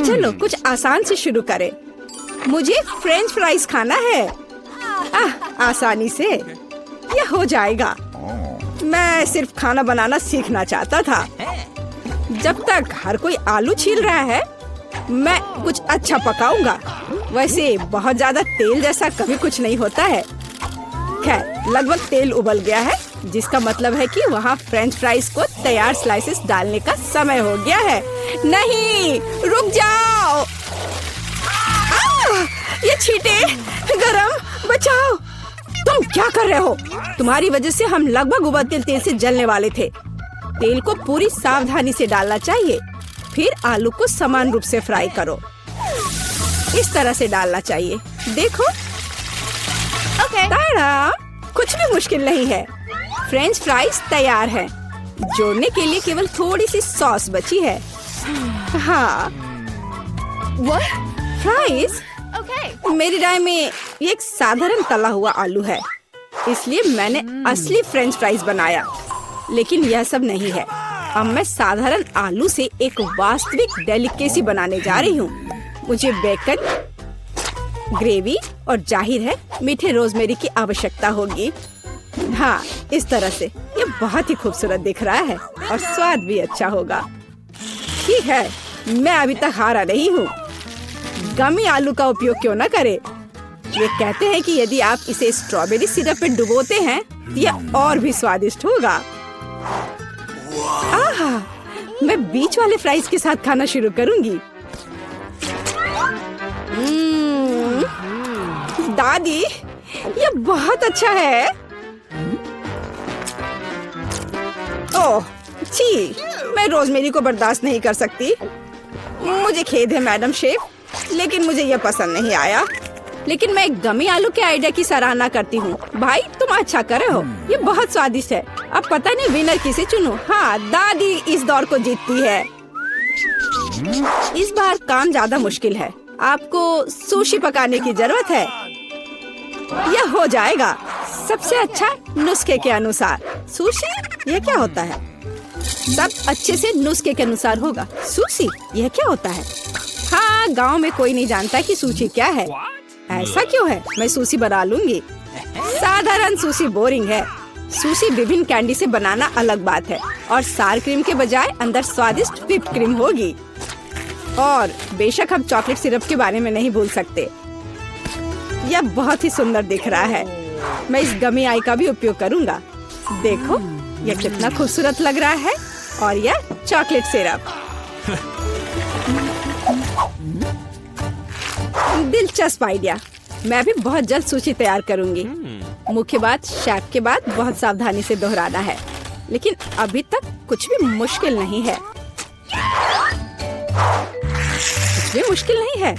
चलो कुछ आसान से शुरू करें। मुझे फ्रेंच फ्राइज खाना है। आसानी से यह हो जाएगा। मैं सिर्फ खाना बनाना सीखना चाहता था। जब तक हर कोई आलू छील रहा है, मैं कुछ अच्छा पकाऊंगा। वैसे बहुत ज्यादा तेल जैसा कभी कुछ नहीं होता है। खैर, लगभग तेल उबल गया है, जिसका मतलब है कि वहाँ फ्रेंच फ्राइज को तैयार स्लाइसेस डालने का समय हो गया है। नहीं, रुक जाओ। ये छींटे, गरम, बचाओ। तुम क्या कर रहे हो? तुम्हारी वजह से हम लगभग उबलते तेल से जलने वाले थे। तेल को पूरी सावधानी से डालना चाहिए। फिर आलू को समान रूप से फ्राई करो। इस तरह से डालना चाहिए। देखो, ताड़ा, कुछ भी मुश्किल नहीं है। फ्रेंच फ्राइज तैयार है। जोड़ने के लिए केवल थोड़ी सी सॉस बची है। हाँ, फ्राइज? मेरी राय में ये एक साधारण तला हुआ आलू है, इसलिए मैंने असली फ्रेंच फ्राइज बनाया। लेकिन यह सब नहीं है। अब मैं साधारण आलू से एक वास्तविक डेलिकेसी बनाने जा रही हूँ। मुझे बेकन, ग्रेवी और जाहिर है मीठे रोजमेरी की आवश्यकता होगी। हाँ, इस तरह से ये बहुत ही खूबसूरत दिख रहा है और स्वाद भी अच्छा होगा। ठीक है, मैं अभी तक हारा नहीं हूँ। गमी आलू का उपयोग क्यों न करें? ये कहते हैं कि यदि आप इसे स्ट्रॉबेरी सिरप में डुबोते हैं तो यह और भी स्वादिष्ट होगा। आहा, मैं बीच वाले फ्राइज के साथ खाना शुरू करूंगी। दादी, ये बहुत अच्छा है। ओह, छी, मैं रोजमेरी को बर्दाश्त नहीं कर सकती। मुझे खेद है मैडम शेफ, लेकिन मुझे यह पसंद नहीं आया। लेकिन मैं गमी आलू के आइडिया की सराहना करती हूँ। भाई, तुम अच्छा कर रहे हो। ये बहुत स्वादिष्ट है। अब पता नहीं विनर किसे चुनूं। हाँ, दादी इस दौर को जीतती है। इस बार काम ज्यादा मुश्किल है। आपको सुशी पकाने की जरूरत है। यह हो जाएगा सबसे अच्छा नुस्खे के अनुसार। सुशी? यह क्या होता है? सब अच्छे से नुस्खे के अनुसार होगा। सुशी? यह क्या होता है? हाँ, गांव में कोई नहीं जानता कि सुशी क्या है। ऐसा क्यों है? मैं सुशी बना लूंगी। साधारण सुशी बोरिंग है। सुशी विभिन्न कैंडी से बनाना अलग बात है, और सार क्रीम के बजाय अंदर स्वादिष्ट व्हिप्ड क्रीम होगी। और बेशक हम चॉकलेट सिरप के बारे में नहीं भूल सकते। यह बहुत ही सुंदर दिख रहा है। मैं इस गमी आई का भी उपयोग करूंगा। देखो, यह कितना खूबसूरत लग रहा है। और यह चॉकलेट सिरप। दिलचस्प आइडिया। मैं भी बहुत जल्द सूची तैयार करूंगी। मुख्य बात शेफ के बाद बहुत सावधानी से दोहराना है। लेकिन अभी तक कुछ भी मुश्किल नहीं है। कुछ भी मुश्किल नहीं है।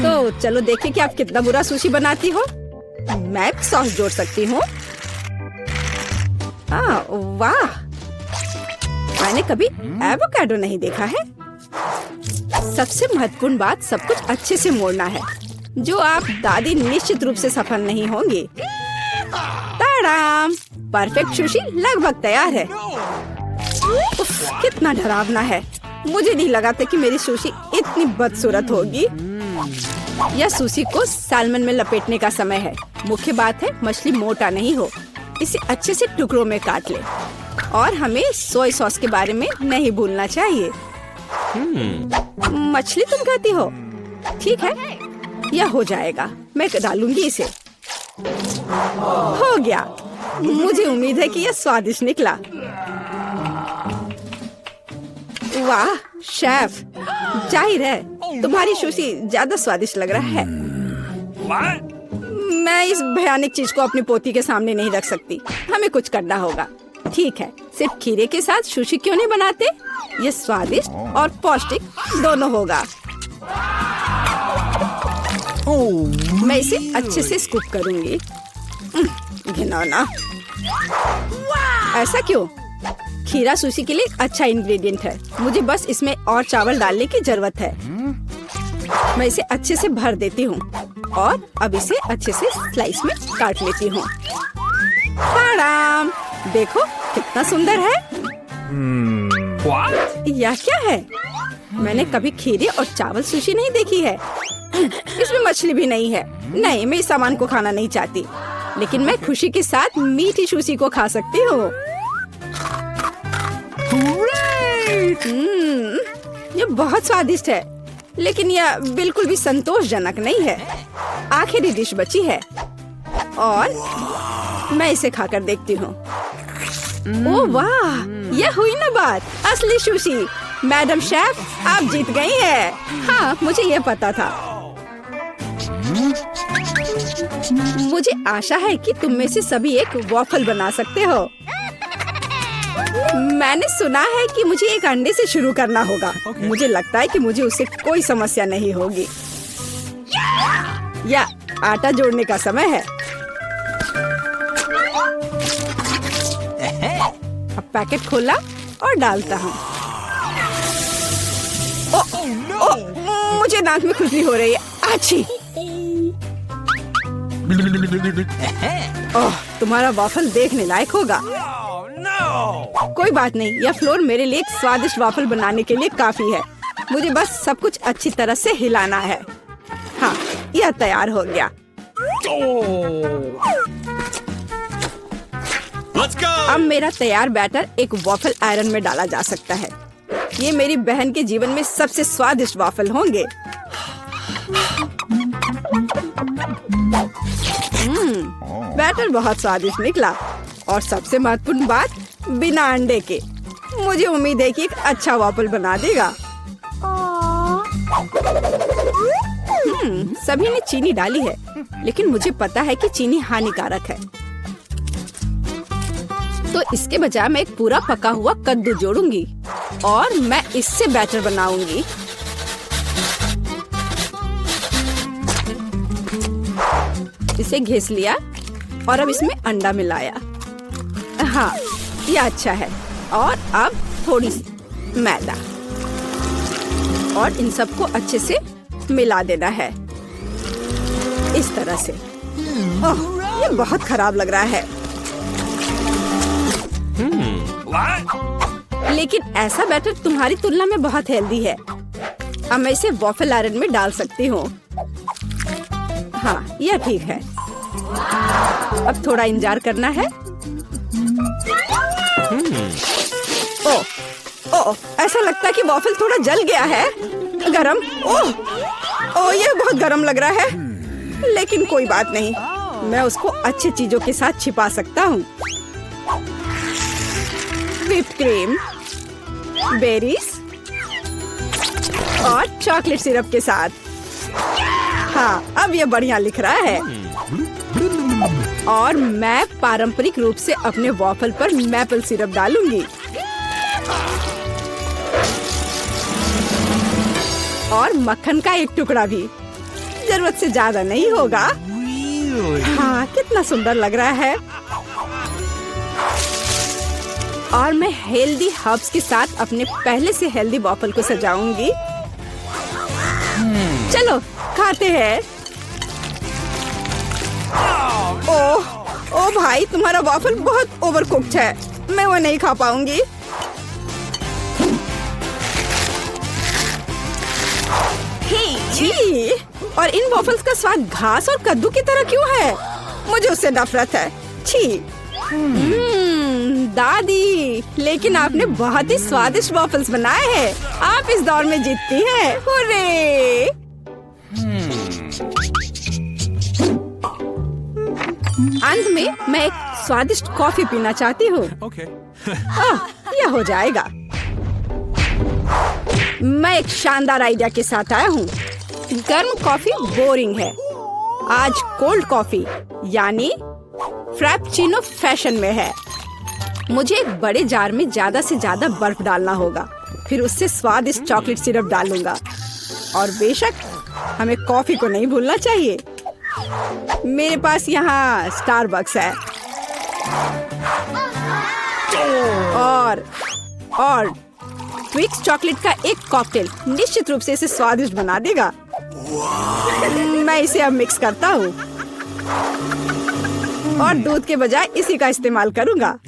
तो चलो देखें कि आप कितना बुरा सुशी बनाती हो। मैं सॉस जोड़ सकती हूँ। वाह, मैंने कभी एवोकाडो नहीं देखा है। सबसे महत्वपूर्ण बात, सब कुछ अच्छे से मोड़ना है, जो आप दादी निश्चित रूप से सफल नहीं होंगे। ताड़ाम, परफेक्ट सुशी लगभग तैयार है। उफ, कितना डरावना है। मुझे नहीं लगा था कि मेरी सुशी इतनी बदसूरत होगी। यह सुशी को सालमन में लपेटने का समय है। मुख्य बात है मछली मोटा नहीं हो। इसे अच्छे से टुकड़ों में काट ले। और हमें सोया सॉस के बारे में नहीं भूलना चाहिए। मछली तुम खाती हो? ठीक है, यह हो जाएगा। मैं डालूंगी इसे। हो गया। मुझे उम्मीद है कि यह स्वादिष्ट निकला। वाह शेफ, जाहिर है तुम्हारी सुशी ज्यादा स्वादिष्ट लग रहा है। मैं इस भयानक चीज को अपनी पोती के सामने नहीं रख सकती। हमें कुछ करना होगा। ठीक है, सिर्फ खीरे के साथ सुशी क्यों नहीं बनाते? ये स्वादिष्ट और पौष्टिक दोनों होगा। मैं इसे अच्छे से स्कूप करूंगी। घिनौना। ऐसा क्यों? खीरा सुशी के लिए अच्छा इंग्रेडिएंट है। मुझे बस इसमें और चावल डालने की जरूरत है। मैं इसे अच्छे से भर देती हूँ और अब इसे अच्छे से स्लाइस में काट लेती हूँ। देखो कितना सुंदर है। यह क्या है? मैंने कभी खीरे और चावल सुशी नहीं देखी है। इसमें मछली भी नहीं है। नहीं, मैं इस सामान को खाना नहीं चाहती, लेकिन मैं खुशी के साथ मीठी सुशी को खा सकती हूँ। ये बहुत स्वादिष्ट है, लेकिन यह बिल्कुल भी संतोषजनक नहीं है। आखिरी डिश बची है और मैं इसे खाकर देखती हूँ। ओह वाह, यह हुई ना बात, असली सुशी। मैडम शेफ, आप जीत गई हैं। हाँ, मुझे यह पता था। मुझे आशा है कि तुम में से सभी एक वॉफल बना सकते हो। मैंने सुना है कि मुझे एक अंडे से शुरू करना होगा। मुझे लगता है कि मुझे उससे कोई समस्या नहीं होगी। या आटा जोड़ने का समय है। अब पैकेट खोला और डालता हूँ। मुझे नाक में खुजली हो रही है। आछी। ओह, तुम्हारा वॉफल देखने लायक होगा। कोई बात नहीं, यह फ्लोर मेरे लिए एक स्वादिष्ट वॉफल बनाने के लिए काफी है। मुझे बस सब कुछ अच्छी तरह से हिलाना है। हाँ, यह तैयार हो गया। अब मेरा तैयार बैटर एक वॉफल आयरन में डाला जा सकता है। ये मेरी बहन के जीवन में सबसे स्वादिष्ट वॉफल होंगे। बैटर बहुत स्वादिष्ट निकला और सबसे महत्वपूर्ण बात, बिना अंडे के। मुझे उम्मीद है कि एक अच्छा वॉफल बना देगा। सभी ने चीनी डाली है, लेकिन मुझे पता है कि चीनी हानिकारक है। तो इसके बजाय मैं एक पूरा पका हुआ कद्दू जोड़ूंगी और मैं इससे बैटर बनाऊंगी। इसे घिस लिया और अब इसमें अंडा मिलाया। हाँ, ये अच्छा है। और अब थोड़ी सी मैदा और इन सबको अच्छे से मिला देना है, इस तरह से। ओह, ये बहुत खराब लग रहा है। लेकिन ऐसा बैटर तुम्हारी तुलना में बहुत हेल्दी है। अब मैं इसे वॉफल आयरन में डाल सकती हूँ। हाँ, यह ठीक है। अब थोड़ा इंतजार करना है। ओह, ऐसा लगता है कि वॉफल थोड़ा जल गया है। गरम। ओह, यह बहुत गरम लग रहा है, लेकिन कोई बात नहीं, मैं उसको अच्छी चीजों के साथ छिपा सकता हूँ। व्हिप्ड क्रीम, बेरीज और चॉकलेट सिरप के साथ। हाँ, अब ये बढ़िया लिख रहा है। और मैं पारंपरिक रूप से अपने वॉफल पर मैपल सिरप डालूंगी और मक्खन का एक टुकड़ा भी। जरूरत से ज्यादा नहीं होगा। हाँ, कितना सुंदर लग रहा है। और मैं हेल्दी हर्ब्स के साथ अपने पहले से हेल्दी वॉफल को सजाऊंगी। चलो खाते हैं। ओह भाई, तुम्हारा वॉफल बहुत ओवरकुक्ड है। मैं वो नहीं खा पाऊंगी। छी, और इन वॉफल्स का स्वाद घास और कद्दू की तरह क्यों है? मुझे उससे नफरत है। छी। दादी, लेकिन आपने बहुत ही स्वादिष्ट वॉफल्स बनाए हैं। आप इस दौर में जीतती हैं। हुर्रे! अंत में मैं एक स्वादिष्ट कॉफी पीना चाहती हूँ। यह हो जाएगा। मैं एक शानदार आइडिया के साथ आया हूँ। गर्म कॉफी बोरिंग है। आज कोल्ड कॉफी यानी फ्रैप्पुचिनो फैशन में है। मुझे एक बड़े जार में ज्यादा से ज्यादा बर्फ डालना होगा, फिर उससे स्वादिष्ट चॉकलेट सिरप डालूंगा। और बेशक हमें कॉफी को नहीं भूलना चाहिए। मेरे पास यहाँ स्टारबक्स है और ट्विक्स चॉकलेट का एक कॉकटेल निश्चित रूप से इसे स्वादिष्ट बना देगा। मैं इसे अब मिक्स करता हूँ और दूध के बजाय इसी का इस्तेमाल करूँगा।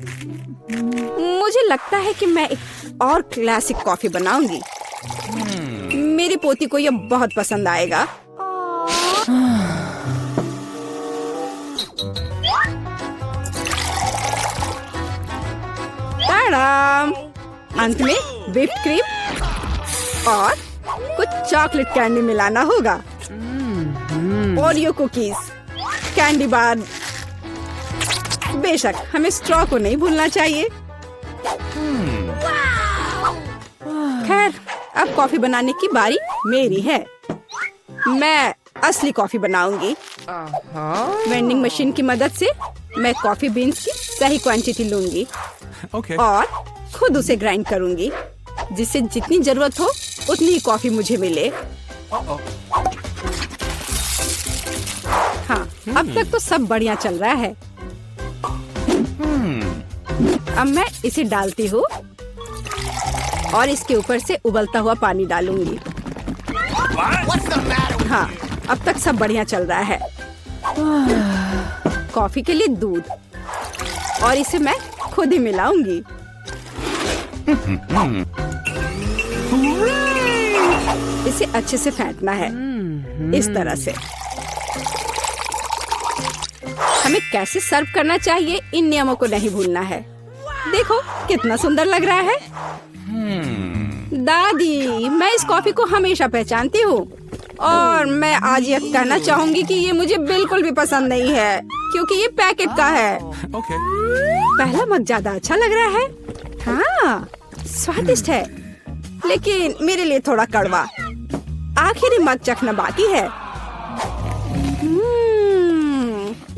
मुझे लगता है कि मैं एक और क्लासिक कॉफी बनाऊंगी। पोती को ये बहुत पसंद आएगा। ताड़ाम! अंत में व्हिप्ड क्रीम और कुछ चॉकलेट कैंडी मिलाना होगा। Oreo cookies, candy bar. बेशक हमें स्ट्रॉ को नहीं भूलना चाहिए। खैर, अब कॉफी बनाने की बारी मेरी है। मैं असली कॉफी बनाऊंगी। वेंडिंग मशीन की मदद से मैं कॉफी बीन्स की सही क्वांटिटी लूंगी और खुद उसे ग्राइंड करूंगी, जिससे जितनी जरूरत हो उतनी ही कॉफी मुझे मिले। हाँ, अब तक तो सब बढ़िया चल रहा है। अब मैं इसे डालती हूँ और इसके ऊपर से उबलता हुआ पानी डालूंगी। हाँ, अब तक सब बढ़िया चल रहा है। कॉफी के लिए दूध, और इसे मैं खुद ही मिलाऊंगी। इसे अच्छे से फेंटना है, इस तरह से। हमें कैसे सर्व करना चाहिए, इन नियमों को नहीं भूलना है। देखो कितना सुंदर लग रहा है। दादी, मैं इस कॉफी को हमेशा पहचानती हूँ और मैं आज ये कहना चाहूंगी कि ये मुझे बिल्कुल भी पसंद नहीं है, क्योंकि ये पैकेट का है। पहला मग ज्यादा अच्छा लग रहा है। हाँ, स्वादिष्ट है, लेकिन मेरे लिए थोड़ा कड़वा। आखिरी मग चखना बाकी है।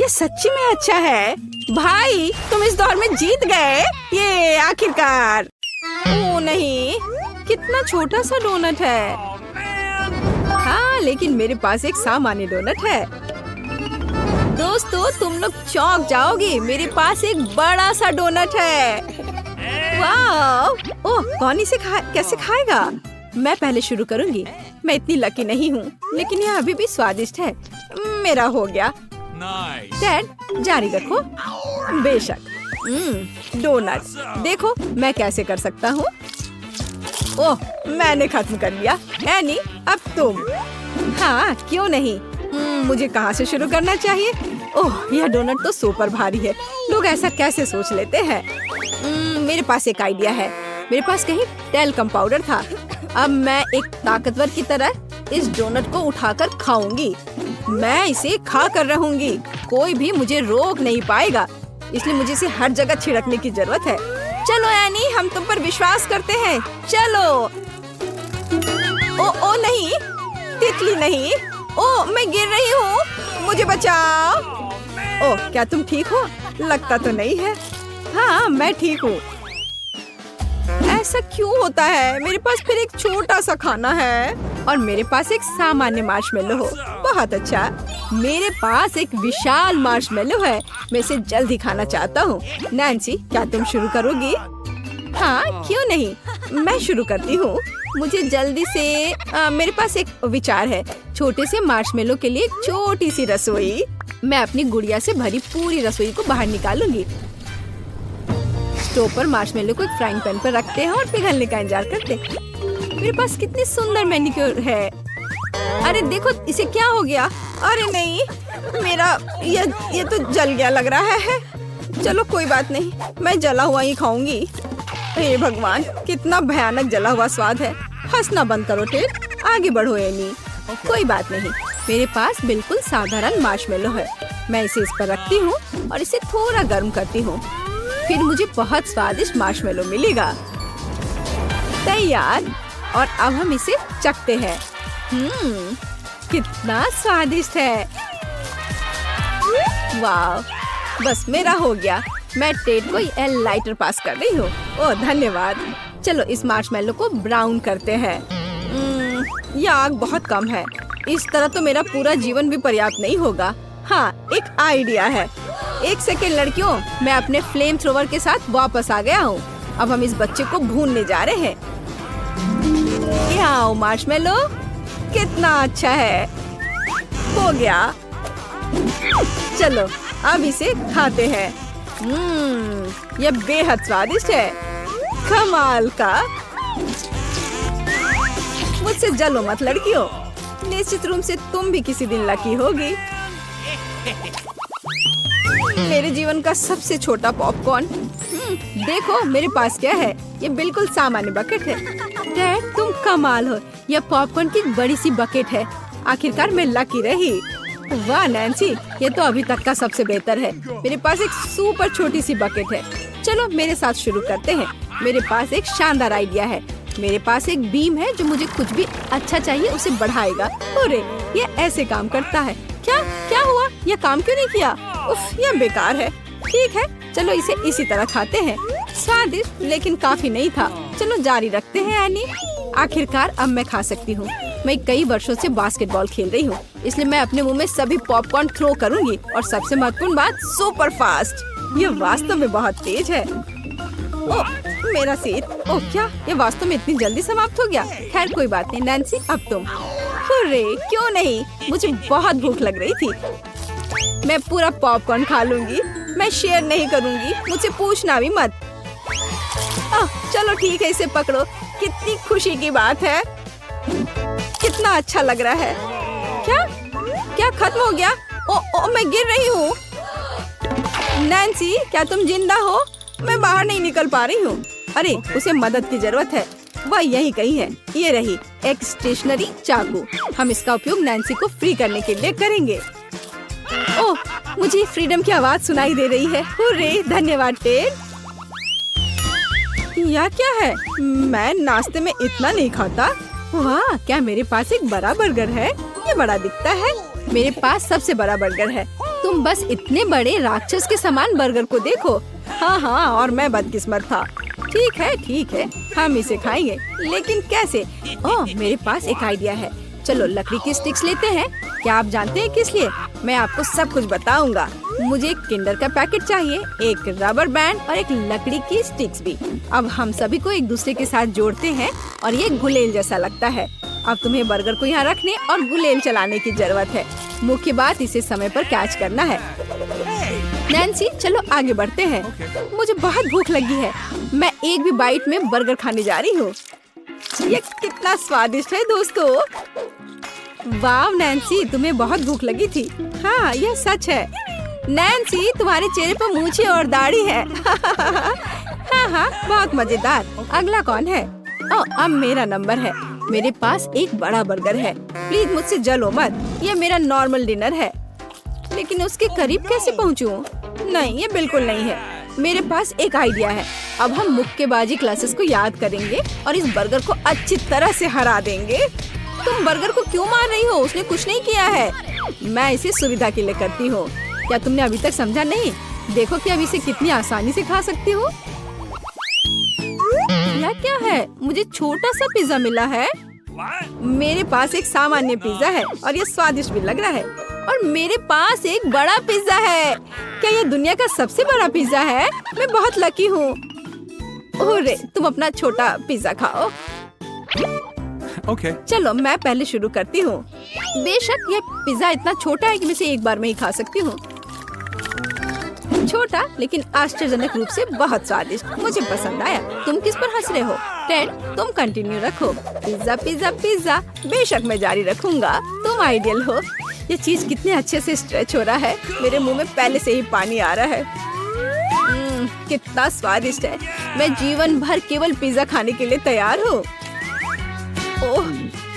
ये सच्ची में अच्छा है। भाई, तुम इस दौर में जीत गए। ये आखिरकार। ओ नहीं, कितना छोटा सा डोनट है। हाँ, लेकिन मेरे पास एक सामान्य डोनट है। दोस्तों, तुम लोग चौंक जाओगे, मेरे पास एक बड़ा सा डोनट है। वाह! ओह, कौन इसे कैसे खाएगा? मैं पहले शुरू करूंगी। मैं इतनी लकी नहीं हूँ, लेकिन यह अभी भी स्वादिष्ट है। मेरा हो गया। डैड, जारी रखो। बेशक। डोनट, देखो मैं कैसे कर सकता हूँ। ओह, मैंने खत्म कर लिया। एनी, अब तुम। हाँ, क्यों नहीं। मुझे कहाँ से शुरू करना चाहिए? ओह, यह डोनट तो सुपर भारी है। लोग ऐसा कैसे सोच लेते हैं? मेरे पास एक आइडिया है। मेरे पास कहीं टेल्कम पाउडर था। अब मैं एक ताकतवर की तरह इस डोनट को उठाकर खाऊंगी। मैं इसे खा कर रहूंगी। कोई भी मुझे रोक नहीं पाएगा, इसलिए मुझे इसे हर जगह छिड़कने की जरूरत है। चलो एनी, हम तुम पर विश्वास करते हैं। चलो। ओ नहीं, तितली नहीं। ओ, मैं गिर रही हूँ, मुझे बचाओ। ओ, क्या तुम ठीक हो? लगता तो नहीं है। हाँ, मैं ठीक हूँ। ऐसा क्यों होता है? मेरे पास फिर एक छोटा सा खाना है और मेरे पास एक सामान्य मार्शमेलो हो। बहुत अच्छा। मेरे पास एक विशाल मार्शमेलो है। मैं इसे जल्दी खाना चाहता हूँ। नैन्सी, क्या तुम शुरू करोगी? हाँ, क्यों नहीं, मैं शुरू करती हूँ। मुझे जल्दी से मेरे पास एक विचार है। छोटे से मार्शमेलो के लिए एक छोटी सी रसोई। मैं अपनी गुड़िया से भरी पूरी रसोई को बाहर निकालूंगी। स्टोव पर मार्शमेलो को एक फ्राइंग पैन पर रखते हैं और पिघलने का इंतजार करते हैं। मेरे पास कितनी सुंदर मैनिक्योर है। अरे देखो, इसे क्या हो गया? अरे नहीं, मेरा ये तो जल गया लग रहा है। चलो कोई बात नहीं, मैं जला हुआ ही खाऊंगी। हे भगवान, कितना भयानक जला हुआ स्वाद है। हंसना बंद करो टेड, आगे बढ़ो एनी। कोई बात नहीं, मेरे पास बिल्कुल साधारण मार्शमेलो है। मैं इसे इस पर रखती हूँ और इसे थोड़ा गर्म करती हूँ। फिर मुझे बहुत स्वादिष्ट मार्शमेलो मिलेगा। तैयार। और अब हम इसे चखते हैं। कितना स्वादिष्ट है। वाह, बस मेरा हो गया। मैं टेड को यह लाइटर पास कर रही हूँ। ओह धन्यवाद। चलो इस मार्शमेलो को ब्राउन करते हैं। यह आग बहुत कम है। इस तरह तो मेरा पूरा जीवन भी पर्याप्त नहीं होगा। हाँ, एक आइडिया है। एक सेकेंड लड़कियों, मैं अपने फ्लेम थ्रोवर के साथ वापस आ गया हूँ। अब हम इस बच्चे को भूनने जा रहे हैं। यहाँ मार्शमेलो, कितना अच्छा है। हो गया। चलो अब इसे खाते हैं। यह बेहद स्वादिष्ट है। कमाल का। मुझसे मुझसे जलो मत लड़कियों, निश्चित रूप से तुम भी किसी दिन लकी होगी। मेरे जीवन का सबसे छोटा पॉपकॉर्न। देखो मेरे पास क्या है, ये बिल्कुल सामान्य बकेट है। डैड तुम कमाल हो, यह पॉपकॉर्न की बड़ी सी बकेट है। आखिरकार मैं लकी रही। वाह नैन्सी, ये तो अभी तक का सबसे बेहतर है। मेरे पास एक सुपर छोटी सी बकेट है। चलो मेरे साथ शुरू करते हैं। मेरे पास एक शानदार आइडिया है। मेरे पास एक बीम है जो मुझे कुछ भी अच्छा चाहिए उसे बढ़ाएगा। अरे ये ऐसे काम करता है। क्या क्या हुआ, ये काम क्यों नहीं किया? उफ, ये बेकार है। ठीक है चलो इसे इसी तरह खाते हैं। स्वादिष्ट लेकिन काफी नहीं था। चलो जारी रखते हैं एनी। आखिरकार अब मैं खा सकती हूँ। मैं कई वर्षों से बास्केटबॉल खेल रही हूँ, इसलिए मैं अपने मुंह में सभी पॉपकॉर्न थ्रो करूंगी। और सबसे महत्वपूर्ण बात, सुपर फास्ट। ये वास्तव में बहुत तेज है। ओह मेरा सिर। ओह क्या ये वास्तव में इतनी जल्दी समाप्त हो गया? खैर कोई बात नहीं नैन्सी, अब तुम। अरे क्यों नहीं, मुझे बहुत भूख लग रही थी। मैं पूरा पॉपकॉर्न खा लूंगी। मैं शेयर नहीं करूंगी, मुझसे पूछना भी मत। चलो ठीक है, इसे पकड़ो। कितनी खुशी की बात है। कितना अच्छा लग रहा है। क्या क्या खत्म हो गया? ओ मैं गिर रही हूँ। नैन्सी क्या तुम जिंदा हो? मैं बाहर नहीं निकल पा रही हूँ। अरे उसे मदद की जरूरत है। वह यही कहीं है। ये रही एक स्टेशनरी चाकू। हम इसका उपयोग नैन्सी को फ्री करने के लिए करेंगे। ओह मुझे फ्रीडम की आवाज सुनाई दे रही है। हुर्रे, धन्यवाद टेड। यह क्या है? मैं नाश्ते में इतना नहीं खाता। वाह क्या मेरे पास एक बड़ा बर्गर है। ये बड़ा दिखता है। मेरे पास सबसे बड़ा बर्गर है। तुम बस इतने बड़े राक्षस के समान बर्गर को देखो। हाँ और मैं बदकिस्मत था। ठीक है हम इसे खाएंगे, लेकिन कैसे? ओह मेरे पास एक आइडिया है। चलो लकड़ी की स्टिक्स लेते हैं। क्या आप जानते हैं किस लिए? मैं आपको सब कुछ बताऊंगा। मुझे एक किंडर का पैकेट चाहिए, एक रबर बैंड और एक लकड़ी की स्टिक्स भी। अब हम सभी को एक दूसरे के साथ जोड़ते हैं और ये गुलेल जैसा लगता है। अब तुम्हें बर्गर को यहाँ रखने और गुलेल चलाने की जरूरत है। मुख्य बात, इसे समय पर कैच करना है। नैन्सी चलो आगे बढ़ते हैं। मुझे बहुत भूख लगी है। मैं एक भी बाइट में बर्गर खाने जा रही हूँ। ये कितना स्वादिष्ट है दोस्तों। वाह नैन्सी तुम्हें बहुत भूख लगी थी। हाँ यह सच है। नैन्सी तुम्हारे चेहरे पर मूछें और दाढ़ी है। हाँ बहुत मजेदार। अगला कौन है? अब मेरा नंबर है। मेरे पास एक बड़ा बर्गर है। प्लीज मुझसे जलो मत। ये मेरा नॉर्मल डिनर है, लेकिन उसके करीब कैसे पहुँचूं? नहीं ये बिल्कुल नहीं है। मेरे पास एक आइडिया है। अब हम मुक्केबाजी क्लासेस को याद करेंगे और इस बर्गर को अच्छी तरह से हरा देंगे। तुम बर्गर को क्यों मार रही हो? उसने कुछ नहीं किया है। मैं इसे सुविधा के लिए करती हूँ। क्या तुमने अभी तक समझा नहीं? देखो कि अब इसे कितनी आसानी से खा सकती हूँ। यह क्या है? मुझे छोटा सा पिज्जा मिला है। मेरे पास एक सामान्य पिज्जा है और ये स्वादिष्ट भी लग रहा है। और मेरे पास एक बड़ा पिज्जा है। क्या ये दुनिया का सबसे बड़ा पिज्जा है? मैं बहुत लकी हूँ। ओरे तुम अपना छोटा पिज्जा खाओ। चलो मैं पहले शुरू करती हूँ। बेशक ये पिज्जा इतना छोटा है कि मैं इसे एक बार में ही खा सकती हूँ। छोटा लेकिन आश्चर्यजनक रूप से बहुत स्वादिष्ट। मुझे पसंद आया। तुम किस पर हंस रहे हो? टेड तुम कंटिन्यू रखो। Pizza pizza pizza. बेशक मैं जारी रखूंगा। तुम आइडियल हो। ये चीज कितने अच्छे से स्ट्रेच हो रहा है। मेरे मुंह में पहले से ही पानी आ रहा है। कितना स्वादिष्ट है। मैं जीवन भर केवल पिज्जा खाने के लिए तैयार हूँ। ओह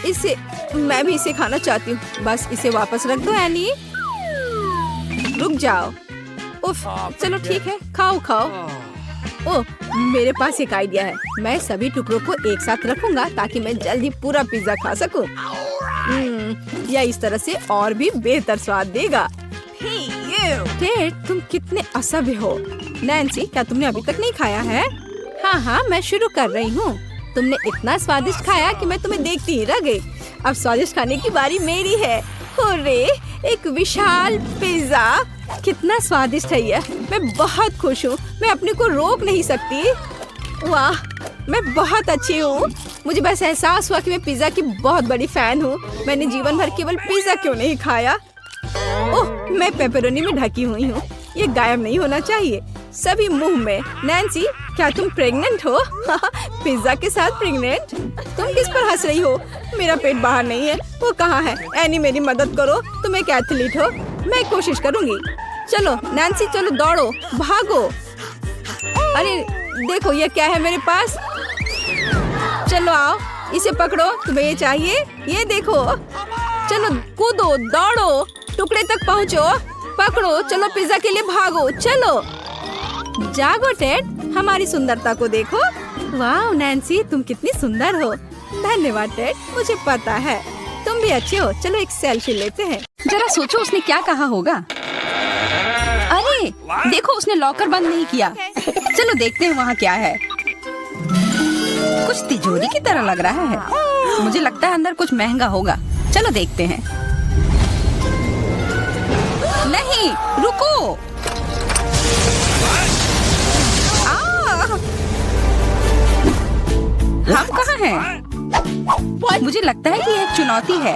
इसे मैं भी इसे खाना चाहती हूँ। बस इसे वापस रख दो एनी। रुक जाओ। उफ चलो ठीक है, खाओ खाओ। ओह मेरे पास एक आइडिया है। मैं सभी टुकड़ों को एक साथ रखूंगा ताकि मैं जल्दी पूरा पिज्जा खा सकूं। यह इस तरह से और भी बेहतर स्वाद देगा। टेड तुम कितने असभ्य हो। नैन्सी क्या तुमने अभी तक नहीं खाया है? हाँ मैं शुरू कर रही हूँ। तुमने इतना स्वादिष्ट खाया कि मैं तुम्हें देखती ही रह गई। अब स्वादिष्ट खाने की बारी मेरी है। हुर्रे, एक विशाल पिज्जा। कितना स्वादिष्ट है यह। मैं बहुत खुश हूँ। मैं अपने को रोक नहीं सकती। वाह मैं बहुत अच्छी हूँ। मुझे बस एहसास हुआ कि मैं पिज्जा की बहुत बड़ी फैन हूँ। मैंने जीवन भर केवल पिज्जा क्यों नहीं खाया। ओह मैं पेपरोनी में ढकी हुई हूँ। ये गायब नहीं होना चाहिए। सभी मुंह में। नैन्सी, क्या तुम प्रेग्नेंट हो? पिज्जा के साथ प्रेग्नेंट? तुम किस पर हंस रही हो? मेरा पेट बाहर नहीं है। वो कहाँ है? एनी, मेरी मदद करो। तुम एक एथलीट हो। मैं कोशिश करूंगी। चलो नैन्सी, चलो दौड़ो, भागो। अरे देखो, ये क्या है मेरे पास? चलो आओ, इसे पकड़ो। तुम्हें ये चाहिए? ये देखो। चलो कूदो, दौड़ो, टुकड़े तक पहुँचो। पकड़ो, चलो पिज्जा के लिए भागो। चलो जागो टेड, हमारी सुंदरता को देखो। वाह नैन्सी, तुम कितनी सुंदर हो। धन्यवाद टेड, मुझे पता है तुम भी अच्छी हो। चलो एक सेल्फी लेते हैं। जरा सोचो उसने क्या कहा होगा। अरे देखो, उसने लॉकर बंद नहीं किया। चलो देखते हैं वहाँ क्या है। कुछ तिजोरी की तरह लग रहा है। मुझे लगता है अंदर कुछ महंगा होगा। चलो देखते हैं। नहीं, रुको। हम कहाँ हैं? मुझे लगता है कि यह एक चुनौती है।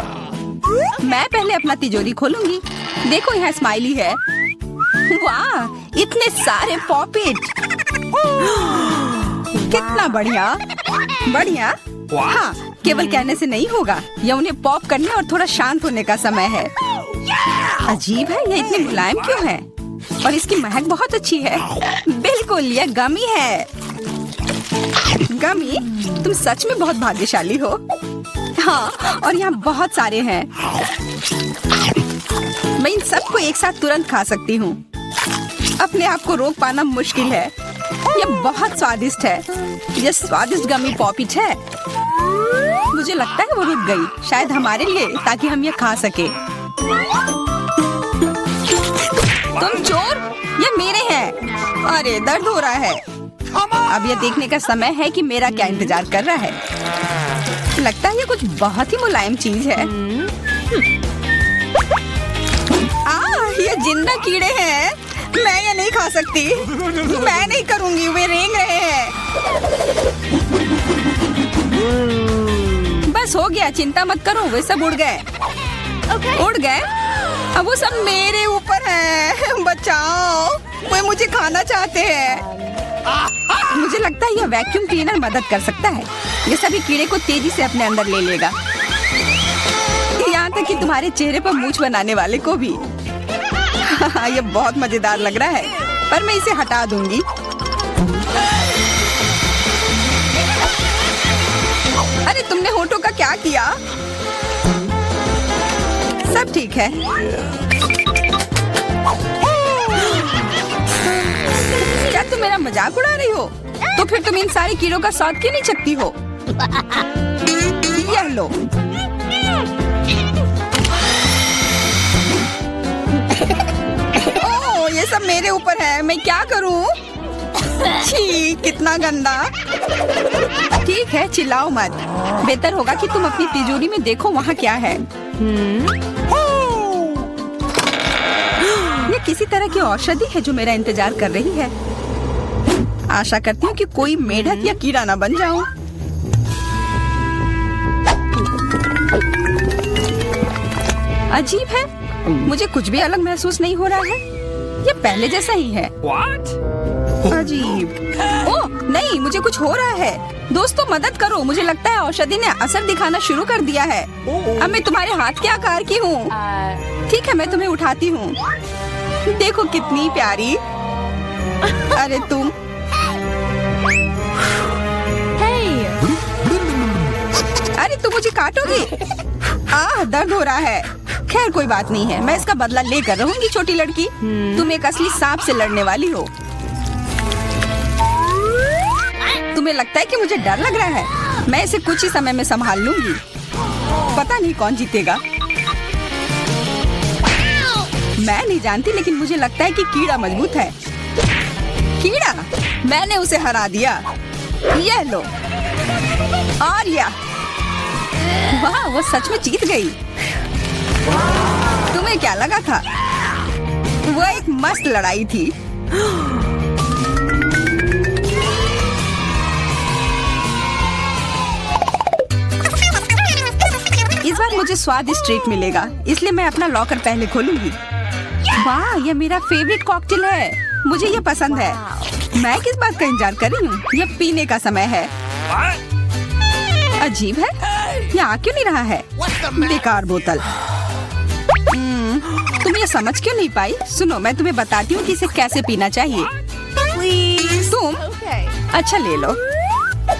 मैं पहले अपना तिजोरी खोलूंगी। देखो यहाँ स्माइली है। वाह, इतने सारे पॉपिट। कितना बढ़िया। बढ़िया। हाँ, केवल कहने से नहीं होगा। यह उन्हें पॉप करने और थोड़ा शांत होने का समय है। अजीब है, यह इतने मुलायम क्यों है? और इसकी महक बहुत अच्छी है। बिल्कुल, यह गमी है। गमी, तुम सच में बहुत भाग्यशाली हो। हाँ, और यहाँ बहुत सारे हैं। मैं इन सबको एक साथ तुरंत खा सकती हूँ। अपने आप को रोक पाना मुश्किल है। यह बहुत स्वादिष्ट है। यह स्वादिष्ट गमी पॉपिट है। मुझे लगता है वो रुक गई, शायद हमारे लिए, ताकि हम यह खा सके। तुम चोर, ये मेरे हैं। अरे दर्द हो रहा है। अब यह देखने का समय है कि मेरा क्या इंतजार कर रहा है। लगता है ये कुछ बहुत ही मुलायम चीज है। ये जिंदा कीड़े हैं। मैं ये नहीं खा सकती। मैं नहीं करूंगी, वे रेंग रहे हैं। बस हो गया, चिंता मत करो, वे सब उड़ गए। उड़ गए? अब वो सब मेरे ऊपर है। बचाओ, वे मुझे खाना चाहते हैं। मुझे लगता है यह वैक्यूम क्लीनर मदद कर सकता है। ये सभी कीड़े को तेजी से अपने अंदर ले लेगा, यहाँ तक कि तुम्हारे चेहरे पर मूंछ बनाने वाले को भी। ये बहुत मजेदार लग रहा है, पर मैं इसे हटा दूंगी। अरे तुमने होठों का क्या किया? सब ठीक है। क्या तुम मेरा मजाक उड़ा रही हो? तो फिर तुम इन सारे कीड़ों का स्वाद क्यों नहीं चखती हो? यह लो। ओह, ये सब मेरे ऊपर है। मैं क्या करूं? छी, कितना गंदा। ठीक है, चिल्लाओ मत। बेहतर होगा कि तुम अपनी तिजोरी में देखो वहाँ क्या है। ये किसी तरह की औषधि है जो मेरा इंतजार कर रही है। आशा करती हूँ कि कोई मेढक या कीड़ा ना बन जाऊं। अजीब है, मुझे कुछ भी अलग महसूस नहीं हो रहा है। ये पहले जैसा ही है। अजीब। ओह नहीं, मुझे कुछ हो रहा है। दोस्तों मदद करो, मुझे लगता है औषधि ने असर दिखाना शुरू कर दिया है। अब मैं तुम्हारे हाथ के आकार की हूँ। ठीक है, मैं तुम्हें उठाती हूँ। देखो कितनी प्यारी। अरे तुम। अरे तुम मुझे काटोगी? दर्द हो रहा है। खैर कोई बात नहीं है, मैं इसका बदला लेकर रहूंगी। छोटी लड़की, तुम एक असली सांप से लड़ने वाली हो। तुम्हें लगता है कि मुझे डर लग रहा है? मैं इसे कुछ ही समय में संभाल लूंगी। पता नहीं कौन जीतेगा। मैं नहीं जानती, लेकिन मुझे लगता है कि कीड़ा मजबूत है। कीड़ा, मैंने उसे हरा दिया। यह लो। और यह, वाह, वो सच में जीत गई। तुम्हें क्या लगा था? वो एक मस्त लड़ाई थी। इस बार मुझे स्वादिष्ट ट्रीट मिलेगा, इसलिए मैं अपना लॉकर पहले खोलूंगी। वाह, यह मेरा फेवरेट कॉकटेल है। मुझे ये पसंद है। मैं किस बात का इंतजार कर रही हूँ? ये पीने का समय है। अजीब है, ये आ क्यों नहीं रहा है? बेकार बोतल। तुम ये समझ क्यों नहीं पाई? सुनो, मैं तुम्हें बताती हूँ कि इसे कैसे पीना चाहिए। तुम अच्छा ले लो।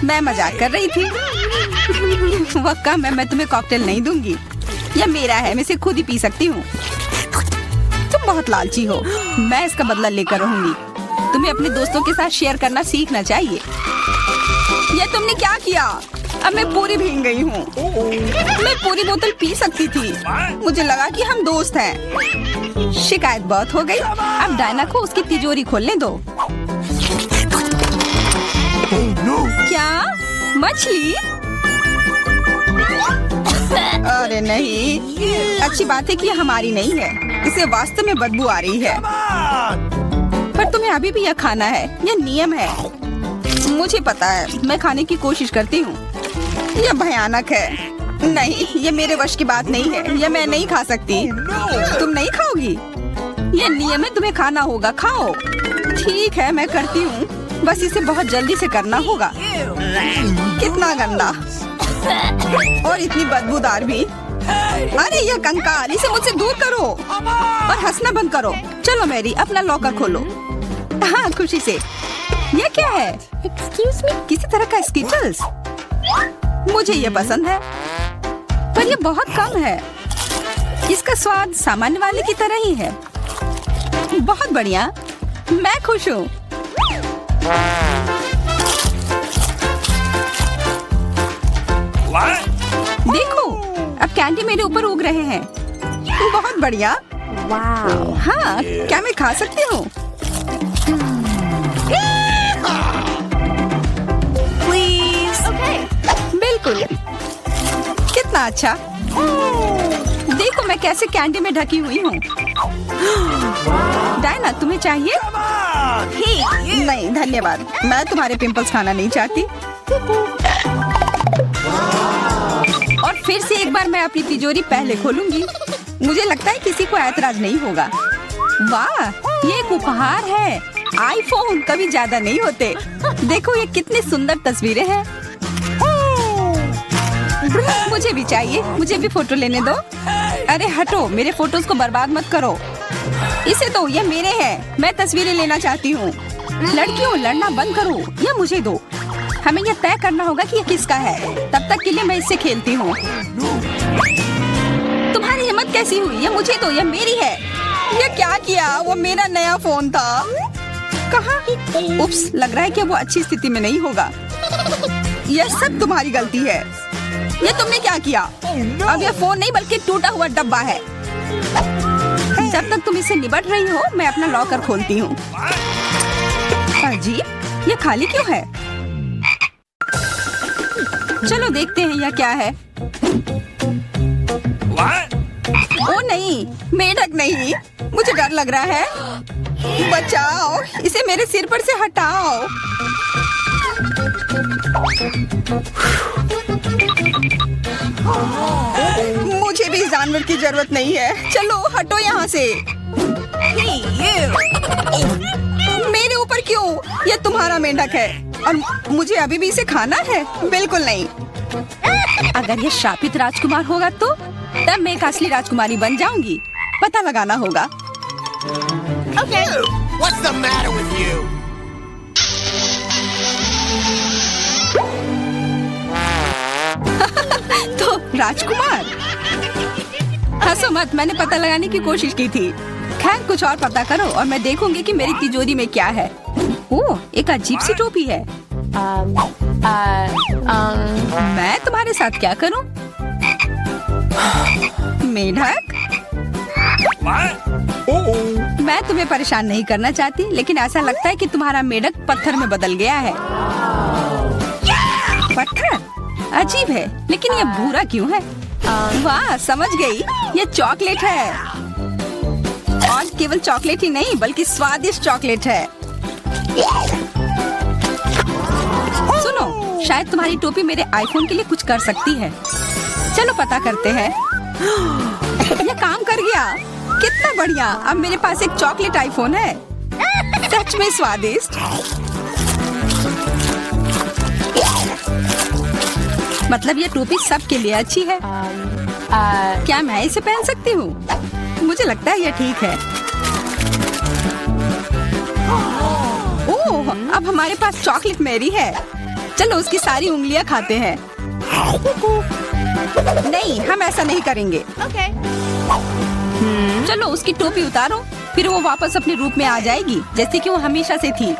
मैं मजाक कर रही थी। वक्का मैं तुम्हें कॉकटेल नहीं दूंगी। यह मेरा है, मैं इसे खुद ही पी सकती हूँ। तुम बहुत लालची हो। मैं इसका बदला लेकर रहूंगी। तुम्हें अपने दोस्तों के साथ शेयर करना सीखना चाहिए। यह तुमने क्या किया? अब मैं पूरी भीग गई हूँ। मैं पूरी बोतल पी सकती थी। मुझे लगा कि हम दोस्त हैं। शिकायत बहुत हो गई। अब डायना को उसकी तिजोरी खोलने दो। क्या मछली? अरे नहीं, अच्छी बात है कि यह हमारी नहीं है। इसे वास्तव में बदबू आ रही है। पर तुम्हें अभी भी यह खाना है। यह नियम है। मुझे पता है, मैं खाने की कोशिश करती हूँ। यह भयानक है। नहीं, यह मेरे वश की बात नहीं है। यह मैं नहीं खा सकती। तुम नहीं खाओगी? यह नियम है, तुम्हें खाना होगा। खाओ। ठीक है, मैं करती हूँ। बस इसे बहुत जल्दी से करना होगा। कितना गंदा और इतनी बदबूदार भी। अरे यह कंकाल, इसे मुझसे दूर करो और हंसना बंद करो। चलो मैरी, अपना लॉकर खोलो। हाँ, खुशी से। यह क्या है? एक्सक्यूज मी, किसी तरह का स्किटल्स। मुझे ये पसंद है, पर यह बहुत कम है। इसका स्वाद सामान्य वाले की तरह ही है। बहुत बढ़िया, मैं खुश हूँ। देखो, अब कैंडी मेरे ऊपर उग रहे हैं। बहुत बढ़िया। हाँ, क्या मैं खा सकती हूँ? बिल्कुल। कितना अच्छा। देखो मैं कैसे कैंडी में ढकी हुई हूँ। डायना, तुम्हें चाहिए? नहीं धन्यवाद, मैं तुम्हारे पिंपल्स खाना नहीं चाहती। और फिर से एक बार मैं अपनी तिजोरी पहले खोलूंगी। मुझे लगता है किसी को ऐतराज नहीं होगा। वाह, ये एक उपहार है। आईफोन कभी ज्यादा नहीं होते। देखो ये कितनी सुंदर तस्वीरें हैं। मुझे भी चाहिए। मुझे भी फोटो लेने दो। अरे हटो, मेरे फोटोज को बर्बाद मत करो। इसे दो, ये मेरे हैं। मैं तस्वीरें लेना चाहती हूँ। लड़कियों, लड़ना बंद करो। ये मुझे दो। हमें यह तय करना होगा कि यह किसका है। तब तक के लिए मैं इससे खेलती हूँ। तुम्हारी हिम्मत कैसी हुई? ये मुझे दो, यह मेरी है। ये क्या किया? वो मेरा नया फोन था। कहाँ? उप्स, लग रहा है कि वो अच्छी स्थिति में नहीं होगा। यह सब तुम्हारी गलती है। ये तुमने क्या किया? अब यह फोन नहीं बल्कि टूटा हुआ डब्बा है। जब तक तुम इसे निबट रही हो, मैं अपना लॉकर खोलती हूँ। अजीब, ये खाली क्यों है? चलो देखते हैं यह क्या है। ओ नहीं, मेढक नहीं। मुझे डर लग रहा है। बचाओ, इसे मेरे सिर पर से हटाओ। मुझे भी जानवर की जरूरत नहीं है। चलो हटो यहाँ से। मेरे ऊपर क्यों? यह तुम्हारा मेंढक है और मुझे अभी भी इसे खाना है? बिल्कुल नहीं। अगर यह शापित राजकुमार होगा तो तब मैं एक असली राजकुमारी बन जाऊंगी। पता लगाना होगा। Okay. What's the matter with you? तो राजकुमार, हंसो मत, मैंने पता लगाने की कोशिश की थी। खैर कुछ और पता करो और मैं देखूंगी कि मेरी तिजोरी में क्या है। ओह, एक अजीब सी टोपी है। मैं तुम्हारे साथ क्या करूं? मेढक, मैं तुम्हें परेशान नहीं करना चाहती, लेकिन ऐसा लगता है कि तुम्हारा मेढक पत्थर में बदल गया है। पत्थर? अजीब है, लेकिन ये भूरा क्यों है? वाह, समझ गई, ये चॉकलेट है। और केवल चॉकलेट ही नहीं बल्कि स्वादिष्ट चॉकलेट है। सुनो, शायद तुम्हारी टोपी मेरे आईफोन के लिए कुछ कर सकती है। चलो पता करते हैं। ये काम कर गया। कितना बढ़िया, अब मेरे पास एक चॉकलेट आईफोन है। सच में स्वादिष्ट। मतलब ये टोपी सबके लिए अच्छी है। क्या मैं इसे पहन सकती हूँ? मुझे लगता है ये ठीक है। ओह, अब हमारे पास चॉकलेट मैरी है। चलो उसकी सारी उंगलियां खाते हैं। नहीं, हम ऐसा नहीं करेंगे। चलो उसकी टोपी उतारो, फिर वो वापस अपने रूप में आ जाएगी जैसे कि वो हमेशा से थी।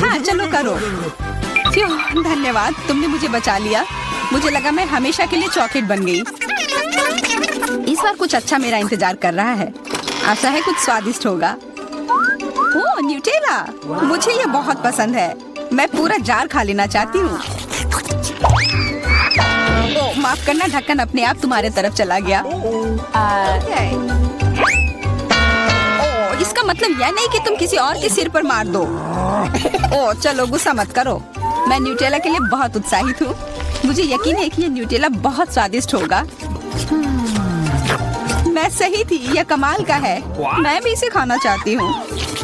हाँ चलो करो। क्यों, धन्यवाद, तुमने मुझे बचा लिया। मुझे लगा मैं हमेशा के लिए चॉकलेट बन गई। इस बार कुछ अच्छा मेरा इंतजार कर रहा है। आशा है कुछ स्वादिष्ट होगा। ओह, न्यूटेला, मुझे ये बहुत पसंद है। मैं पूरा जार खा लेना चाहती हूँ। ओह, माफ करना, ढक्कन अपने आप तुम्हारे तरफ चला गया। ओह, इसका मतलब यह नहीं कि तुम किसी और के सिर पर मार दो। ओह, चलो गुस्सा मत करो। मैं न्यूटेला के लिए बहुत उत्साहित हूँ। मुझे यकीन है कि ये न्यूटेला बहुत स्वादिष्ट होगा। मैं सही थी, यह कमाल का है। मैं भी इसे खाना चाहती हूँ।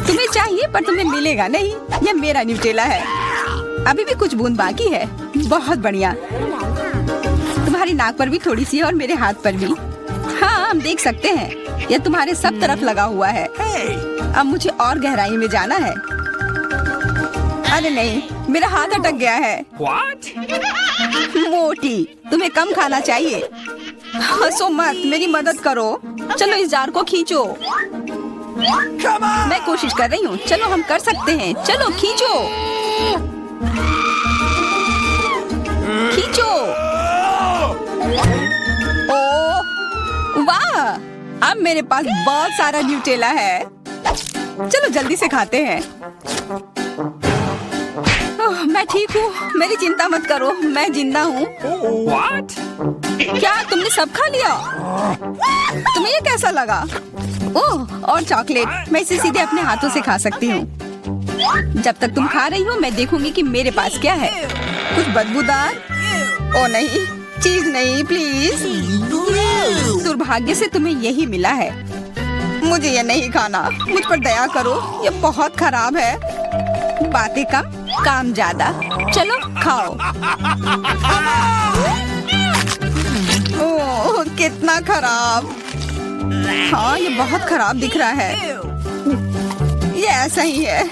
तुम्हें चाहिए पर तुम्हें मिलेगा नहीं। यह मेरा न्यूटेला है। अभी भी कुछ बूंद बाकी है। बहुत बढ़िया। तुम्हारी नाक पर भी थोड़ी सी है और मेरे हाथ पर भी। हाँ, हम देख सकते हैं। यह तुम्हारे सब तरफ लगा हुआ है। अब मुझे और गहराई में जाना है। अरे नहीं, मेरा हाथ अटक गया है। मोटी, तुम्हें कम खाना चाहिए। हंसो मत, मेरी मदद करो। चलो इस जार को खींचो। मैं कोशिश कर रही हूँ। चलो हम कर सकते हैं। चलो खींचो, खींचो। ओह वाह, अब मेरे पास बहुत सारा न्यूटेला है। चलो जल्दी से खाते हैं। ओह, मैं ठीक हूँ, मेरी चिंता मत करो, मैं जिंदा हूँ। क्या तुमने सब खा लिया? तुम्हें ये कैसा लगा? ओह, और चॉकलेट, मैं इसे सीधे अपने हाथों से खा सकती हूँ। जब तक तुम खा रही हो मैं देखूंगी कि मेरे पास क्या है। कुछ बदबूदार? ओ नहीं, चीज नहीं, प्लीज। दुर्भाग्य से तुम्हें यही मिला है। मुझे ये नहीं खाना। मुझ पर दया करो, ये बहुत खराब है। बातें कम, काम ज्यादा। चलो खाओ। ओह, कितना खराब। हाँ, ये बहुत खराब दिख रहा है। ये ऐसा ही है।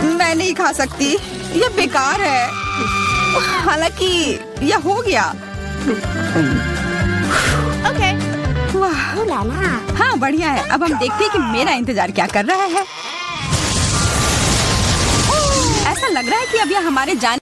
मैं नहीं खा सकती, ये बेकार है। हालांकि यह हो गया। वाह, हाँ बढ़िया है। अब हम देखते हैं कि मेरा इंतजार क्या कर रहा है। ऐसा लग रहा है कि अब यह हमारे जाने